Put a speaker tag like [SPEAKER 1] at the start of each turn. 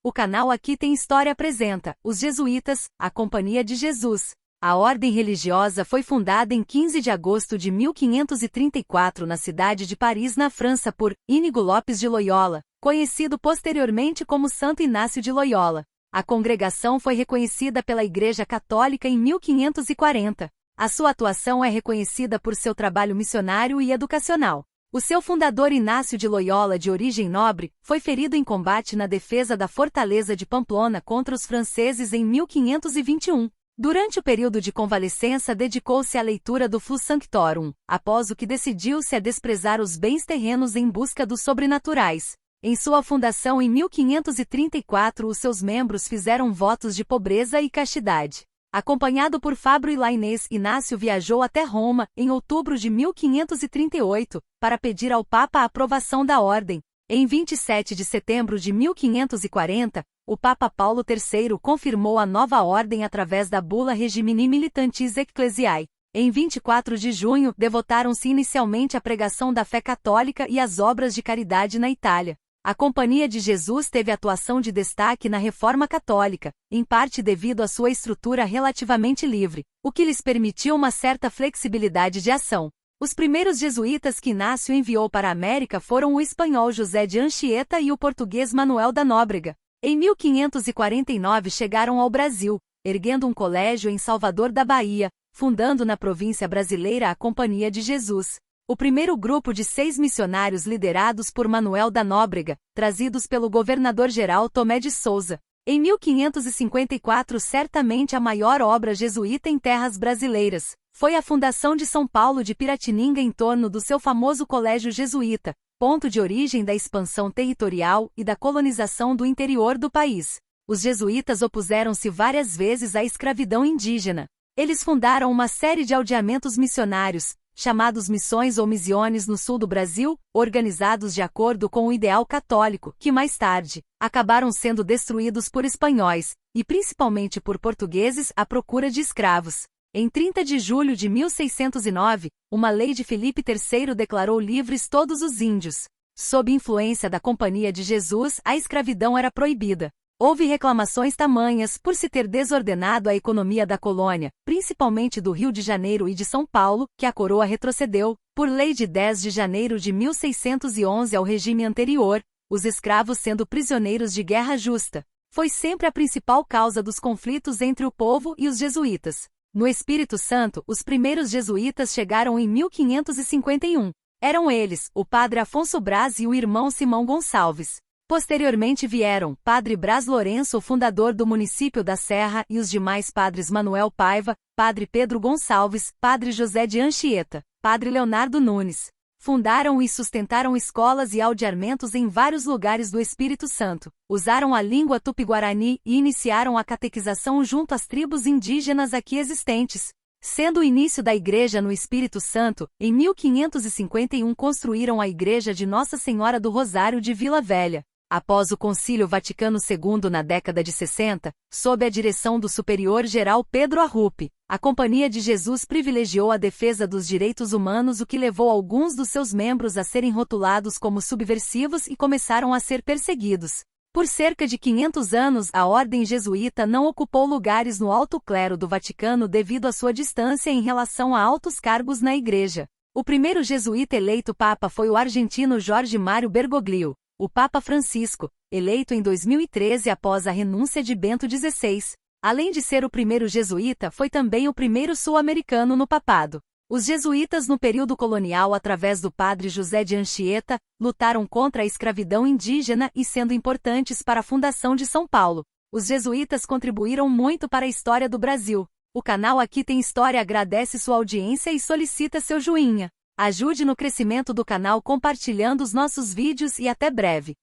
[SPEAKER 1] O canal Aqui Tem História apresenta os Jesuítas, a Companhia de Jesus. A ordem religiosa foi fundada em 15 de agosto de 1534 na cidade de Paris, na França, por Íñigo Lopes de Loyola, conhecido posteriormente como Santo Inácio de Loyola. A congregação foi reconhecida pela Igreja Católica em 1540. A sua atuação é reconhecida por seu trabalho missionário e educacional. O seu fundador Inácio de Loyola, de origem nobre, foi ferido em combate na defesa da fortaleza de Pamplona contra os franceses em 1521. Durante o período de convalescença, dedicou-se à leitura do Flux Sanctorum, após o que decidiu-se a desprezar os bens terrenos em busca dos sobrenaturais. Em sua fundação em 1534, os seus membros fizeram votos de pobreza e castidade. Acompanhado por Fábio e Lainez, Inácio viajou até Roma, em outubro de 1538, para pedir ao Papa a aprovação da ordem. Em 27 de setembro de 1540, o Papa Paulo III confirmou a nova ordem através da bula Regimini Militantis Ecclesiae. Em 24 de junho, devotaram-se inicialmente à pregação da fé católica e às obras de caridade na Itália. A Companhia de Jesus teve atuação de destaque na Reforma Católica, em parte devido à sua estrutura relativamente livre, o que lhes permitiu uma certa flexibilidade de ação. Os primeiros jesuítas que Inácio enviou para a América foram o espanhol José de Anchieta e o português Manuel da Nóbrega. Em 1549 chegaram ao Brasil, erguendo um colégio em Salvador da Bahia, fundando na província brasileira a Companhia de Jesus. O primeiro grupo de 6 missionários liderados por Manuel da Nóbrega, trazidos pelo governador-geral Tomé de Souza. Em 1554, certamente a maior obra jesuíta em terras brasileiras, foi a fundação de São Paulo de Piratininga em torno do seu famoso colégio jesuíta, ponto de origem da expansão territorial e da colonização do interior do país. Os jesuítas opuseram-se várias vezes à escravidão indígena. Eles fundaram uma série de aldeamentos missionários, chamados missões ou misiones no sul do Brasil, organizados de acordo com o ideal católico, que mais tarde acabaram sendo destruídos por espanhóis, e principalmente por portugueses à procura de escravos. Em 30 de julho de 1609, uma lei de Filipe III declarou livres todos os índios. Sob influência da Companhia de Jesus, a escravidão era proibida. Houve reclamações tamanhas por se ter desordenado a economia da colônia, principalmente do Rio de Janeiro e de São Paulo, que a coroa retrocedeu, por lei de 10 de janeiro de 1611 ao regime anterior, os escravos sendo prisioneiros de guerra justa. Foi sempre a principal causa dos conflitos entre o povo e os jesuítas. No Espírito Santo, os primeiros jesuítas chegaram em 1551. Eram eles, o padre Afonso Braz e o irmão Simão Gonçalves. Posteriormente vieram Padre Braz Lourenço, o fundador do município da Serra, e os demais padres Manuel Paiva, Padre Pedro Gonçalves, Padre José de Anchieta, Padre Leonardo Nunes. Fundaram e sustentaram escolas e aldeamentos em vários lugares do Espírito Santo. Usaram a língua tupi-guarani e iniciaram a catequização junto às tribos indígenas aqui existentes. Sendo o início da Igreja no Espírito Santo, em 1551 construíram a Igreja de Nossa Senhora do Rosário de Vila Velha. Após o Concílio Vaticano II na década de 60, sob a direção do superior-geral Pedro Arrupe, a Companhia de Jesus privilegiou a defesa dos direitos humanos, o que levou alguns dos seus membros a serem rotulados como subversivos e começaram a ser perseguidos. Por cerca de 500 anos, a ordem jesuíta não ocupou lugares no alto clero do Vaticano devido à sua distância em relação a altos cargos na Igreja. O primeiro jesuíta eleito papa foi o argentino Jorge Mário Bergoglio. O Papa Francisco, eleito em 2013 após a renúncia de Bento XVI, além de ser o primeiro jesuíta, foi também o primeiro sul-americano no papado. Os jesuítas no período colonial, através do padre José de Anchieta, lutaram contra a escravidão indígena e sendo importantes para a fundação de São Paulo. Os jesuítas contribuíram muito para a história do Brasil. O canal Aqui Tem História agradece sua audiência e solicita seu joinha. Ajude no crescimento do canal compartilhando os nossos vídeos e até breve.